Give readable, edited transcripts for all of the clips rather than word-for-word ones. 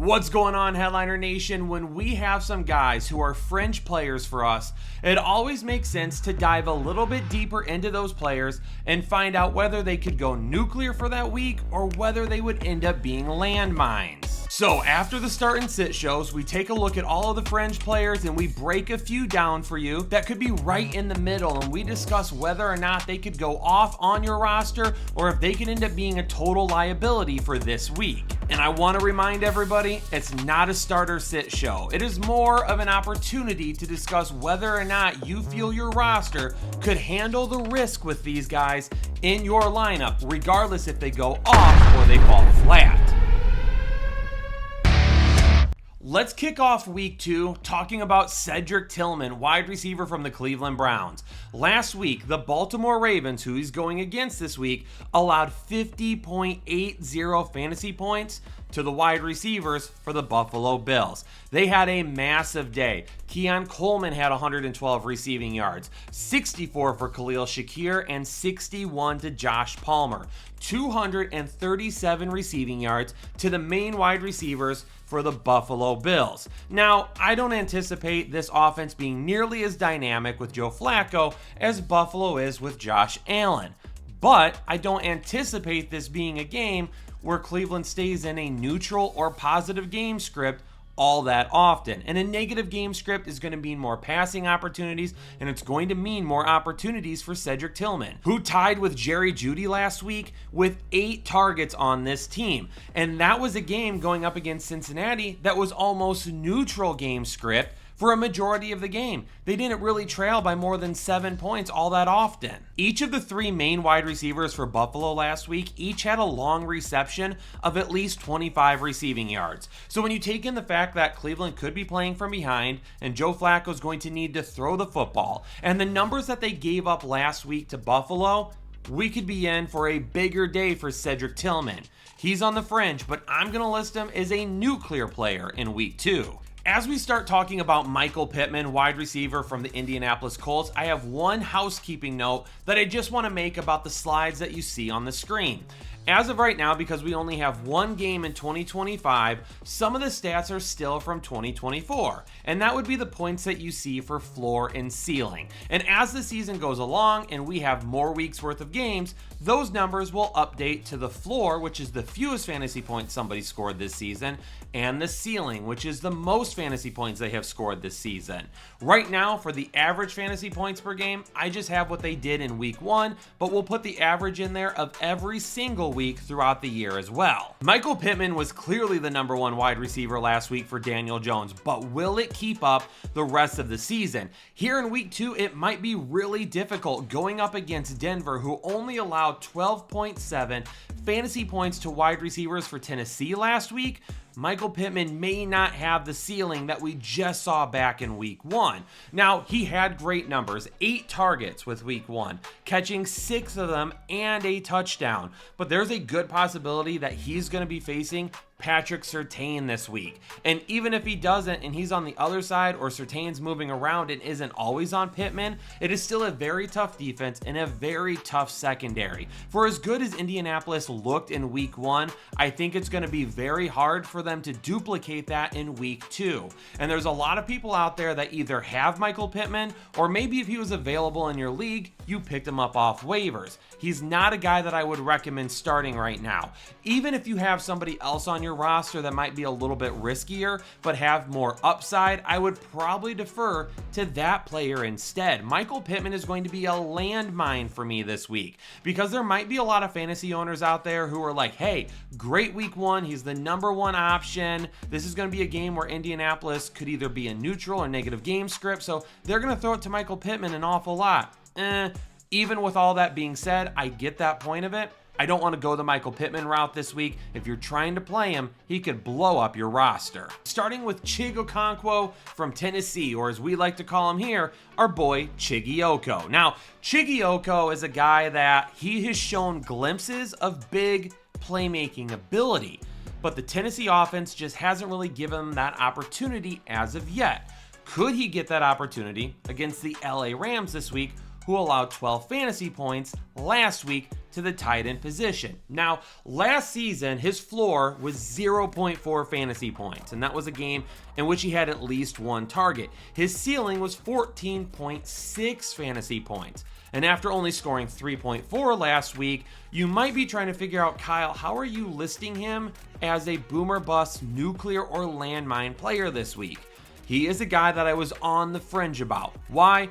What's going on, Headliner Nation? When we have some guys who are fringe players for us, it always makes sense to dive a little bit deeper into those players and find out whether they could go nuclear for that week or whether they would end up being landmines. So after the start and sit shows, we take a look at all of the fringe players and we break a few down for you that could be right in the middle, and we discuss whether or not they could go off on your roster or if they could end up being a total liability for this week. And I want to remind everybody, it's not a starter sit show. It is more of an opportunity to discuss whether or not you feel your roster could handle the risk with these guys in your lineup, regardless if they go off or they fall flat. Let's kick off week 2 talking about Cedric Tillman, wide receiver from the Cleveland Browns. Last week, the Baltimore Ravens, who he's going against this week, allowed 50.80 fantasy points to the wide receivers for the Buffalo Bills. They had a massive day. Keon Coleman had 112 receiving yards, 64 for Khalil Shakir, and 61 to Josh Palmer. 237 receiving yards to the main wide receivers for the Buffalo Bills. Now, I don't anticipate this offense being nearly as dynamic with Joe Flacco as Buffalo is with Josh Allen, but I don't anticipate this being a game where Cleveland stays in a neutral or positive game script all that often. And a negative game script is going to mean more passing opportunities, and it's going to mean more opportunities for Cedric Tillman, who tied with Jerry Jeudy last week with 8 targets on this team. And that was a game going up against Cincinnati that was almost neutral game script for a majority of the game. They didn't really trail by more than 7 points all that often. Each of the 3 main wide receivers for Buffalo last week each had a long reception of at least 25 receiving yards. So when you take in the fact that Cleveland could be playing from behind and Joe Flacco is going to need to throw the football, and the numbers that they gave up last week to Buffalo, we could be in for a bigger day for Cedric Tillman. He's on the fringe, but I'm going to list him as a nuclear player in week 2. As we start talking about Michael Pittman, wide receiver from the Indianapolis Colts, I have one housekeeping note that I just want to make about the slides that you see on the screen. As of right now, because we only have one game in 2025, some of the stats are still from 2024, and that would be the points that you see for floor and ceiling. And as the season goes along and we have more weeks worth of games, those numbers will update to the floor, which is the fewest fantasy points somebody scored this season, and the ceiling, which is the most fantasy points they have scored this season. Right now, for the average fantasy points per game, I just have what they did in week 1, but we'll put the average in there of every single week throughout the year as well. Michael Pittman was clearly the number 1 wide receiver last week for Daniel Jones, but will it keep up the rest of the season? Here in week 2, it might be really difficult going up against Denver, who only allowed 12.7 fantasy points to wide receivers for Tennessee last week. Michael Pittman may not have the ceiling that we just saw back in week 1. Now, he had great numbers, 8 targets with week 1, catching 6 of them and a touchdown. But there's a good possibility that he's going to be facing Patrick Surtain this week. And even if he doesn't and he's on the other side, or Surtain's moving around and isn't always on Pittman, it is still a very tough defense and a very tough secondary. For as good as Indianapolis looked in week 1, I think it's going to be very hard for them to duplicate that in week 2. And there's a lot of people out there that either have Michael Pittman, or maybe if he was available in your league, you picked him up off waivers. He's not a guy that I would recommend starting right now. Even if you have somebody else on your roster that might be a little bit riskier but have more upside, I would probably defer to that player instead. Michael Pittman is going to be a landmine for me this week, because there might be a lot of fantasy owners out there who are like, hey, great week 1, he's the number 1 option. This is going to be a game where Indianapolis could either be a neutral or negative game script, so they're going to throw it to Michael Pittman an awful lot. Even with all that being said, I get that point of it. I don't want to go the Michael Pittman route this week. If you're trying to play him, he could blow up your roster. Starting with Chig Okonkwo from Tennessee, or as we like to call him here, our boy Chig Okonkwo. Now, Chig Okonkwo is a guy that he has shown glimpses of big playmaking ability, but the Tennessee offense just hasn't really given him that opportunity as of yet. Could he get that opportunity against the LA Rams this week? who allowed 12 fantasy points last week to the tight end position. Now, last season, his floor was 0.4 fantasy points, and that was a game in which he had at least one target. His ceiling was 14.6 fantasy points. And after only scoring 3.4 last week, you might be trying to figure out, Kyle, how are you listing him as a boomer bust, nuclear, or landmine player this week? He is a guy that I was on the fringe about. Why?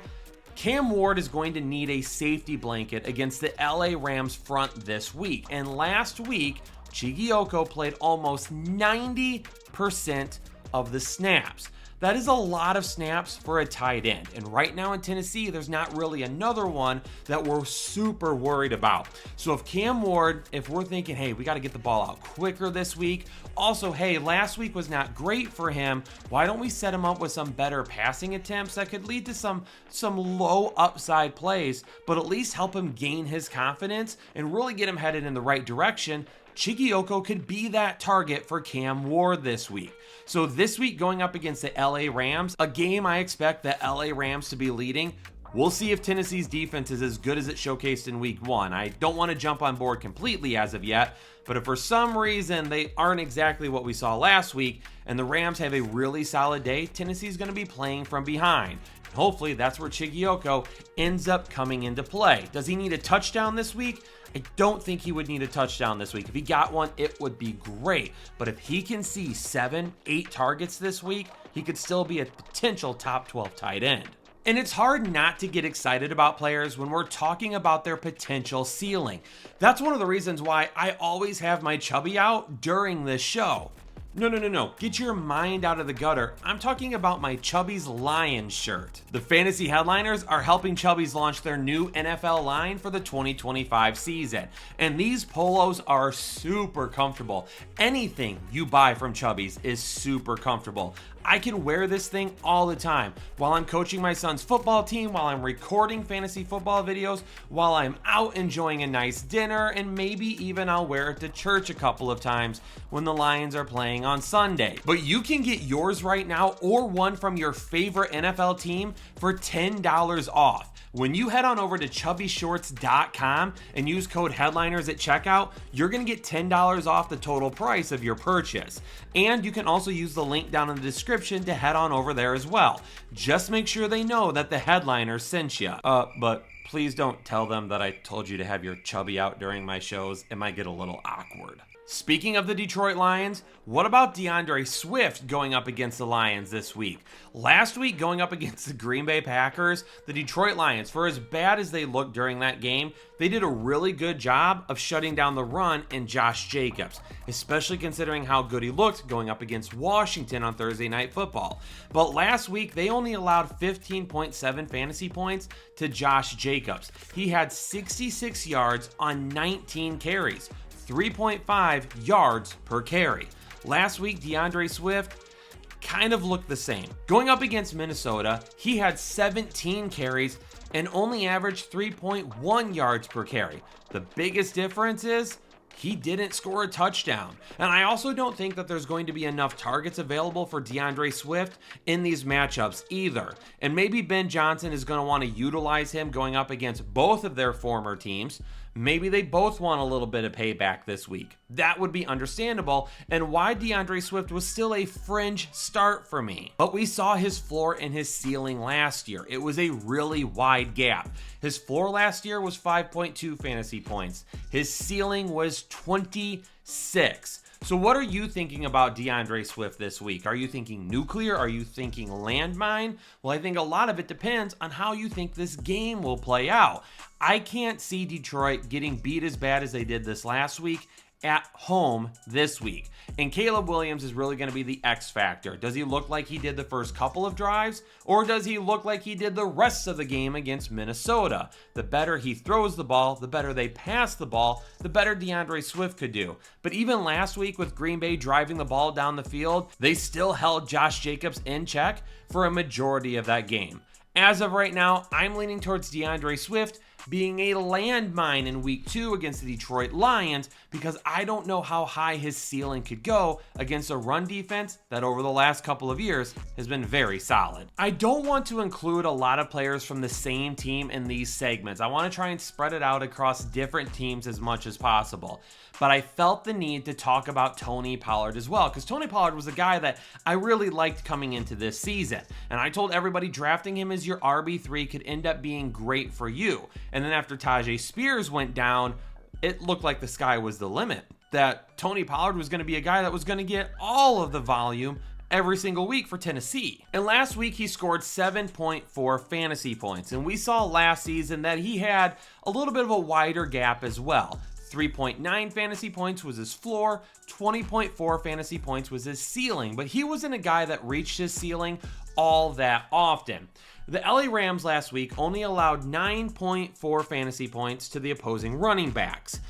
Cam Ward is going to need a safety blanket against the LA Rams front this week. And last week, Chig Okonkwo played almost 90% of the snaps. That is a lot of snaps for a tight end. And right now in Tennessee, there's not really another one that we're super worried about. So if Cam Ward, if we're thinking, hey, we got to get the ball out quicker this week. Also, hey, last week was not great for him. Why don't we set him up with some better passing attempts that could lead to some low upside plays, but at least help him gain his confidence and really get him headed in the right direction? Chig Okonkwo could be that target for Cam Ward this week. So this week going up against the LA Rams, a game I expect the LA Rams to be leading. We'll see if Tennessee's defense is as good as it showcased in week 1. I don't want to jump on board completely as of yet, but if for some reason they aren't exactly what we saw last week and the Rams have a really solid day, Tennessee's going to be playing from behind. Hopefully that's where Chig Okonkwo ends up coming into play. Does he need a touchdown this week? I don't think he would need a touchdown this week. If he got one, it would be great. But if he can see 7, 8 targets this week, he could still be a potential top 12 tight end. And it's hard not to get excited about players when we're talking about their potential ceiling. That's one of the reasons why I always have my chubby out during this show. No. Get your mind out of the gutter. I'm talking about my Chubbies Lions shirt. The fantasy headliners are helping Chubbies launch their new NFL line for the 2025 season. And these polos are super comfortable. Anything you buy from Chubbies is super comfortable. I can wear this thing all the time while I'm coaching my son's football team, while I'm recording fantasy football videos, while I'm out enjoying a nice dinner, and maybe even I'll wear it to church a couple of times when the Lions are playing on Sunday. But you can get yours right now or one from your favorite NFL team for $10 off. When you head on over to chubbyshorts.com and use code headliners at checkout, you're going to get $10 off the total price of your purchase. And you can also use the link down in the description to head on over there as well. Just make sure they know that the headliners sent you. But please don't tell them that I told you to have your chubby out during my shows. It might get a little awkward. Speaking of the Detroit Lions, what about DeAndre Swift going up against the Lions this week? Last week, going up against the Green Bay Packers, the Detroit Lions, for as bad as they looked during that game, they did a really good job of shutting down the run in Josh Jacobs, especially considering how good he looked going up against Washington on Thursday Night Football. But last week, they only allowed 15.7 fantasy points to Josh Jacobs. He had 66 yards on 19 carries. 3.5 yards per carry. Last week, DeAndre Swift kind of looked the same. Going up against Minnesota, he had 17 carries and only averaged 3.1 yards per carry. The biggest difference is he didn't score a touchdown. And I also don't think that there's going to be enough targets available for DeAndre Swift in these matchups either. And maybe Ben Johnson is going to want to utilize him going up against both of their former teams. Maybe they both want a little bit of payback this week. That would be understandable, and why DeAndre Swift was still a fringe start for me. But we saw his floor and his ceiling last year. It was a really wide gap. His floor last year was 5.2 fantasy points. His ceiling was 26. So what are you thinking about DeAndre Swift this week? Are you thinking nuclear? Are you thinking landmine? Well, I think a lot of it depends on how you think this game will play out. I can't see Detroit getting beat as bad as they did this last week at home this week. And Caleb Williams is really going to be the X factor. Does he look like he did the first couple of drives, or does he look like he did the rest of the game against Minnesota? The better he throws the ball, the better they pass the ball, the better DeAndre Swift could do. But even last week with Green Bay driving the ball down the field, they still held Josh Jacobs in check for a majority of that game. As of right now, I'm leaning towards DeAndre Swift. being a landmine in week 2 against the Detroit Lions, because I don't know how high his ceiling could go against a run defense that over the last couple of years has been very solid. I don't want to include a lot of players from the same team in these segments. I want to try and spread it out across different teams as much as possible. But I felt the need to talk about Tony Pollard as well, because Tony Pollard was a guy that I really liked coming into this season. And I told everybody drafting him as your RB3 could end up being great for you. And then after Tajay Spears went down, it looked like the sky was the limit. That Tony Pollard was going to be a guy that was going to get all of the volume every single week for Tennessee. And last week he scored 7.4 fantasy points. And we saw last season that he had a little bit of a wider gap as well. 3.9 fantasy points was his floor, 20.4 fantasy points was his ceiling, but he wasn't a guy that reached his ceiling all that often. The LA Rams last week only allowed 9.4 fantasy points to the opposing running backs.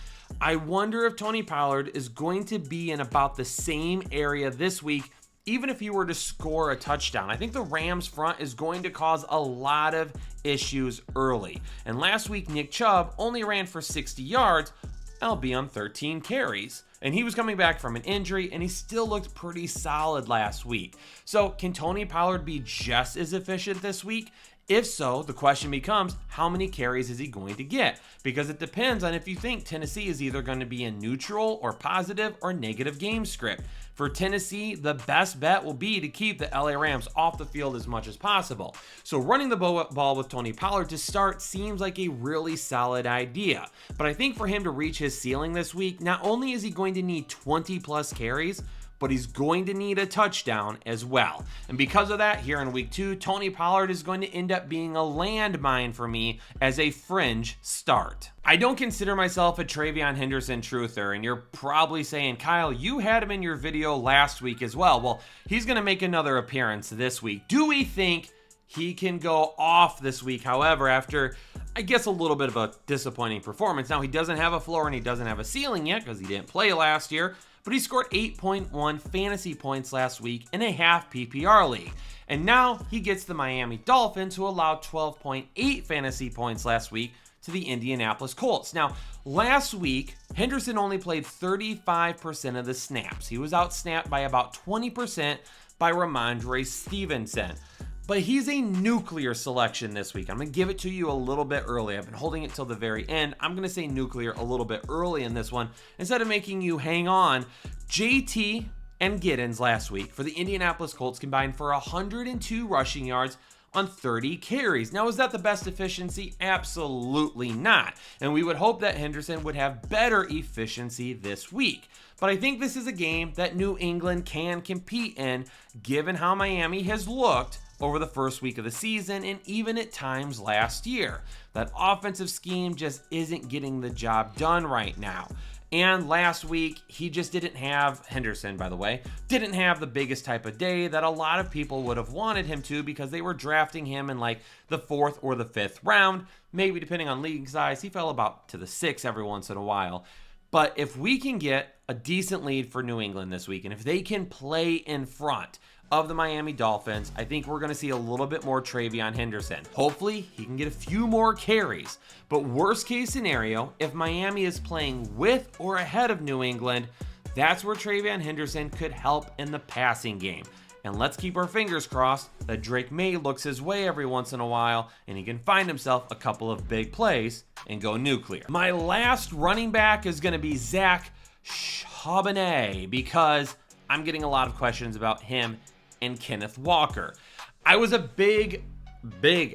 I wonder if Tony Pollard is going to be in about the same area this week, even if he were to score a touchdown. I think the Rams front is going to cause a lot of issues early. And last week, Nick Chubb only ran for 60 yards, albeit on 13 carries. And he was coming back from an injury, and he still looked pretty solid last week. So can Tony Pollard be just as efficient this week? If so, the question becomes, how many carries is he going to get? Because it depends on if you think Tennessee is either going to be in neutral or positive or negative game script. For Tennessee, the best bet will be to keep the LA Rams off the field as much as possible. So running the ball with Tony Pollard to start seems like a really solid idea. But I think for him to reach his ceiling this week, not only is he going to need 20 plus carries, but he's going to need a touchdown as well. And because of that, here in week 2, Tony Pollard is going to end up being a landmine for me as a fringe start. I don't consider myself a Treveyon Henderson truther, and you're probably saying, Kyle, you had him in your video last week as well. Well, he's going to make another appearance this week. Do we think he can go off this week, however, after, I guess, a little bit of a disappointing performance? Now, he doesn't have a floor and he doesn't have a ceiling yet because he didn't play last year, but he scored 8.1 fantasy points last week in a half PPR league. And now he gets the Miami Dolphins, who allowed 12.8 fantasy points last week to the Indianapolis Colts. Now, last week, Henderson only played 35% of the snaps. He was outsnapped by about 20% by Ramondre Stevenson. But he's a nuclear selection this week. I'm going to give it to you a little bit early. I've been holding it till the very end. I'm going to say nuclear a little bit early in this one instead of making you hang on. JT and Giddens last week for the Indianapolis Colts combined for 102 rushing yards on 30 carries. Now, is that the best efficiency? Absolutely not. And we would hope that Henderson would have better efficiency this week. But I think this is a game that New England can compete in, given how Miami has looked over the first week of the season and even at times last year. That offensive scheme just isn't getting the job done right now. And last week, he just didn't have, Henderson, by the way, didn't have the biggest type of day that a lot of people would have wanted him to, because they were drafting him in like the 4th or the 5th round. Maybe depending on league size, he fell about to the 6th every once in a while. But if we can get a decent lead for New England this week, and if they can play in front of the Miami Dolphins, I think we're going to see a little bit more Treveyon Henderson. Hopefully, he can get a few more carries. But worst case scenario, if Miami is playing with or ahead of New England, that's where Treveyon Henderson could help in the passing game. And let's keep our fingers crossed that Drake May looks his way every once in a while and he can find himself a couple of big plays and go nuclear. My last running back is going to be Zach Charbonnet, because I'm getting a lot of questions about him and Kenneth Walker. I was a big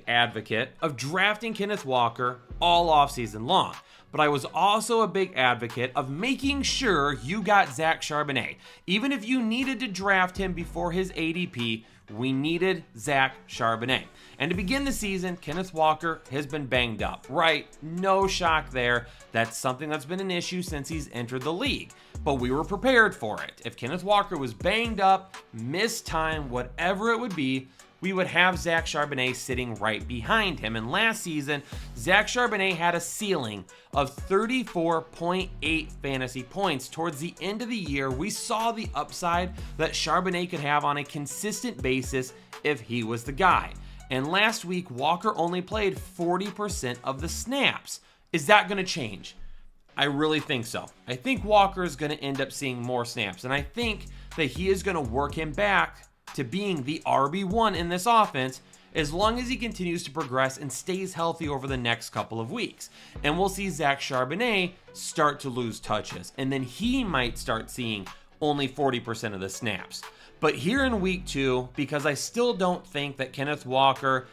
advocate of drafting Kenneth Walker all offseason long, but I was also a big advocate of making sure you got Zach Charbonnet. Even if you needed to draft him before his ADP, we needed Zach Charbonnet. And to begin the season, Kenneth Walker has been banged up. Right, no shock there. That's something that's been an issue since he's entered the league. But we were prepared for it. If Kenneth Walker was banged up, missed time, whatever it would be, we would have Zach Charbonnet sitting right behind him. And last season, Zach Charbonnet had a ceiling of 34.8 fantasy points. Towards the end of the year, we saw the upside that Charbonnet could have on a consistent basis if he was the guy. And last week, Walker only played 40% of the snaps. Is that going to change? I really think so. I think Walker is going to end up seeing more snaps, and I think that he is going to work him back to being the RB1 in this offense as long as he continues to progress and stays healthy over the next couple of weeks. And we'll see Zach Charbonnet start to lose touches, and then he might start seeing only 40% of the snaps. But here in week 2, because I still don't think that Kenneth Walker,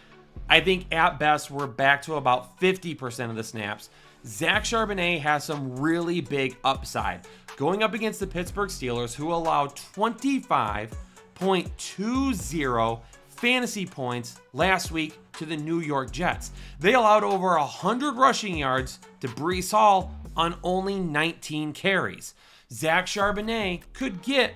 I think at best we're back to about 50% of the snaps. Zach Charbonnet has some really big upside going up against the Pittsburgh Steelers, who allowed 25.20 fantasy points last week to the New York Jets. They allowed over 100 rushing yards to Breece Hall on only 19 carries. Zach Charbonnet could get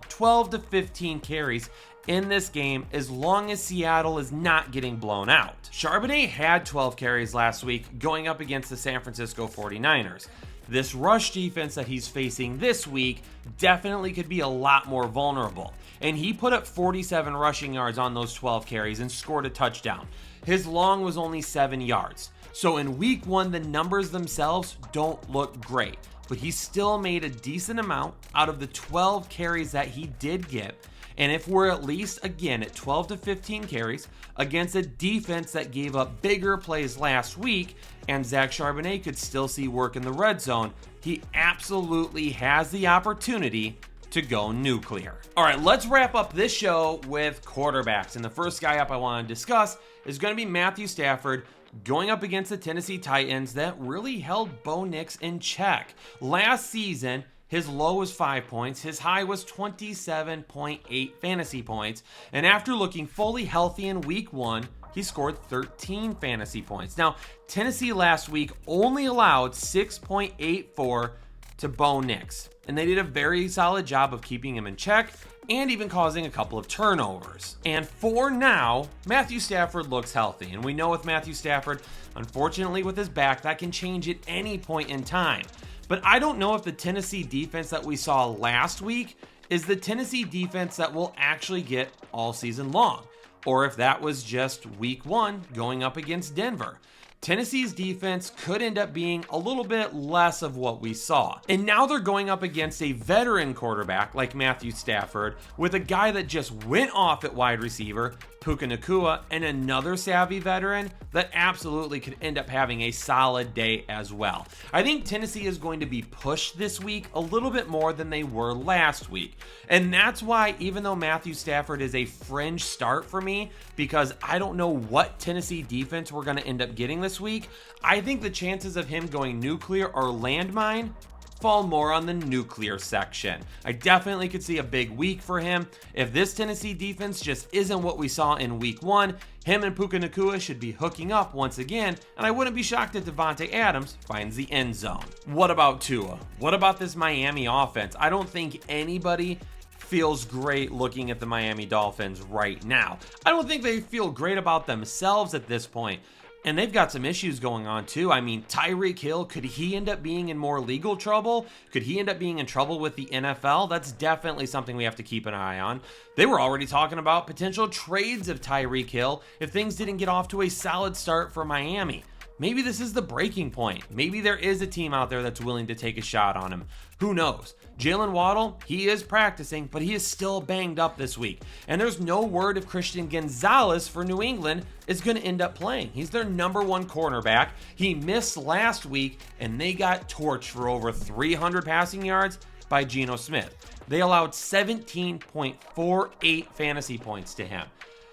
12 to 15 carries in this game as long as Seattle is not getting blown out. Charbonnet had 12 carries last week going up against the San Francisco 49ers. This rush defense that he's facing this week definitely could be a lot more vulnerable. And he put up 47 rushing yards on those 12 carries and scored a touchdown. His long was only 7 yards. So in week 1, the numbers themselves don't look great, but he still made a decent amount out of the 12 carries that he did get. And if we're at least, again, at 12 to 15 carries against a defense that gave up bigger plays last week, and Zach Charbonnet could still see work in the red zone, he absolutely has the opportunity to go nuclear. All right, let's wrap up this show with quarterbacks. And the first guy up I want to discuss is going to be Matthew Stafford going up against the Tennessee Titans that really held Bo Nix in check. Last season, his low was 5 points, his high was 27.8 fantasy points, and after looking fully healthy in week 1, he scored 13 fantasy points. Now, Tennessee last week only allowed 6.84 to Bo Nix, and they did a very solid job of keeping him in check and even causing a couple of turnovers. And for now, Matthew Stafford looks healthy, and we know with Matthew Stafford, unfortunately with his back, that can change at any point in time. But I don't know if the Tennessee defense that we saw last week is the Tennessee defense that we'll actually get all season long, or if that was just week 1 going up against Denver. Tennessee's defense could end up being a little bit less of what we saw. And now they're going up against a veteran quarterback like Matthew Stafford with a guy that just went off at wide receiver, Puka Nacua, and another savvy veteran that absolutely could end up having a solid day as well. I think Tennessee is going to be pushed this week a little bit more than they were last week. And that's why, even though Matthew Stafford is a fringe start for me, because I don't know what Tennessee defense we're going to end up getting this week, I think the chances of him going nuclear or landmine fall more on the nuclear section. I definitely could see a big week for him. If this Tennessee defense just isn't what we saw in week 1, him and Puka Nacua should be hooking up once again, and I wouldn't be shocked if Devontae Adams finds the end zone. What about Tua? What about this Miami offense? I don't think anybody feels great looking at the Miami Dolphins right now. I don't think they feel great about themselves at this point. And they've got some issues going on too. I mean, Tyreek Hill, could he end up being in more legal trouble? Could he end up being in trouble with the NFL? That's definitely something we have to keep an eye on. They were already talking about potential trades of Tyreek Hill if things didn't get off to a solid start for Miami. Maybe this is the breaking point. Maybe there is a team out there that's willing to take a shot on him. Who knows? Jalen Waddle, he is practicing, but he is still banged up this week. And there's no word if Christian Gonzalez for New England is going to end up playing. He's their number 1 cornerback. He missed last week, and they got torched for over 300 passing yards by Geno Smith. They allowed 17.48 fantasy points to him.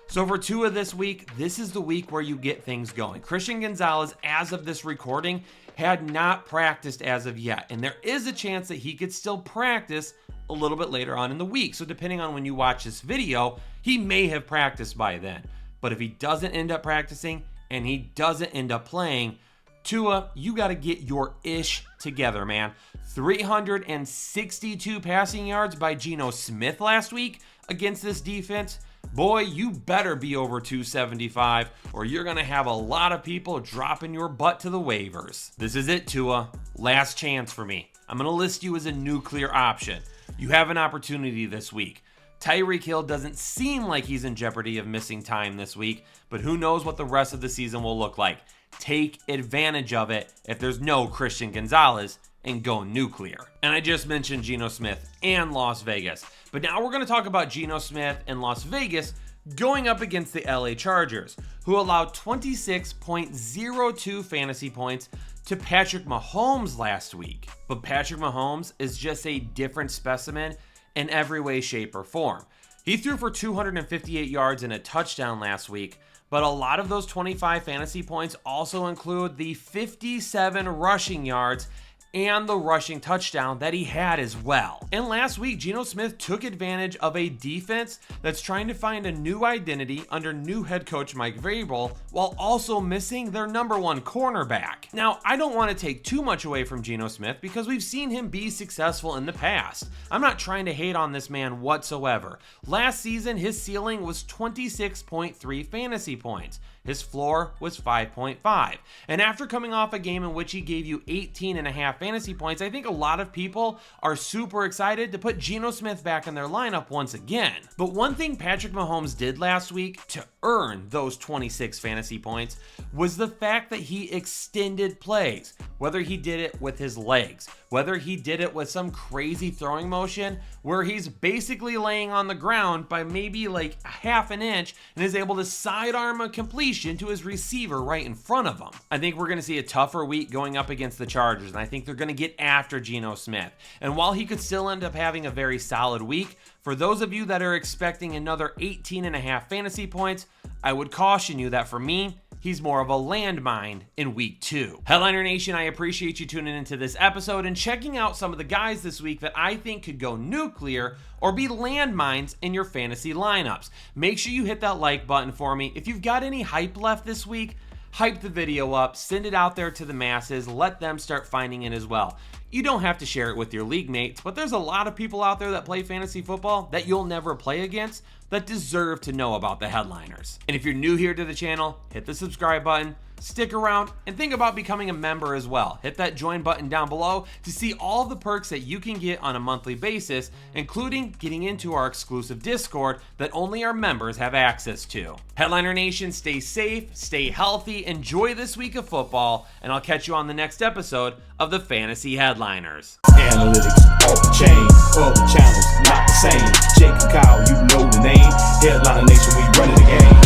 So for Tua this week, this is the week where you get things going. Christian Gonzalez, as of this recording, had not practiced as of yet. And there is a chance that he could still practice a little bit later on in the week. So depending on when you watch this video, he may have practiced by then. But if he doesn't end up practicing and he doesn't end up playing, Tua, you got to get your ish together, man. 362 passing yards by Geno Smith last week against this defense. Boy, you better be over 275 or you're going to have a lot of people dropping your butt to the waivers. This is it, Tua. Last chance for me. I'm going to list you as a nuclear option. You have an opportunity this week. Tyreek Hill doesn't seem like he's in jeopardy of missing time this week, but who knows what the rest of the season will look like. Take advantage of it if there's no Christian Gonzalez and go nuclear. And I just mentioned Geno Smith and Las Vegas, but now we're going to talk about Geno Smith and Las Vegas going up against the LA Chargers, who allowed 26.02 fantasy points to Patrick Mahomes last week. But Patrick Mahomes is just a different specimen in every way, shape, or form. He threw for 258 yards and a touchdown last week, but a lot of those 25 fantasy points also include the 57 rushing yards and the rushing touchdown that he had as well. And last week, Geno Smith took advantage of a defense that's trying to find a new identity under new head coach Mike Vrabel, while also missing their number one cornerback. Now, I don't want to take too much away from Geno Smith because we've seen him be successful in the past. I'm not trying to hate on this man whatsoever. Last season, his ceiling was 26.3 fantasy points. His floor was 5.5. And after coming off a game in which he gave you 18.5 fantasy points, I think a lot of people are super excited to put Geno Smith back in their lineup once again. But one thing Patrick Mahomes did last week to earn those 26 fantasy points was the fact that he extended plays. Whether he did it with his legs, whether he did it with some crazy throwing motion where he's basically laying on the ground by maybe like a half an inch and is able to sidearm a completion to his receiver right in front of him. I think we're going to see a tougher week going up against the Chargers, and I think they're going to get after Geno Smith. And while he could still end up having a very solid week, for those of you that are expecting another 18.5 fantasy points, I would caution you that for me, he's more of a landmine in week 2. Headliner Nation, I appreciate you tuning into this episode and checking out some of the guys this week that I think could go nuclear or be landmines in your fantasy lineups. Make sure you hit that like button for me. If you've got any hype left this week, hype the video up, send it out there to the masses, let them start finding it as well. You don't have to share it with your league mates, but there's a lot of people out there that play fantasy football that you'll never play against that deserve to know about the headliners. And if you're new here to the channel, hit the subscribe button, stick around, and think about becoming a member as well. Hit that join button down below to see all the perks that you can get on a monthly basis, including getting into our exclusive Discord that only our members have access to. Headliner Nation, stay safe, stay healthy, enjoy this week of football, and I'll catch you on the next episode of the Fantasy Headliners. Analytics off the chain, other channels not the same. Jake and Kyle, you know the name. Headliner Nation, we running the game.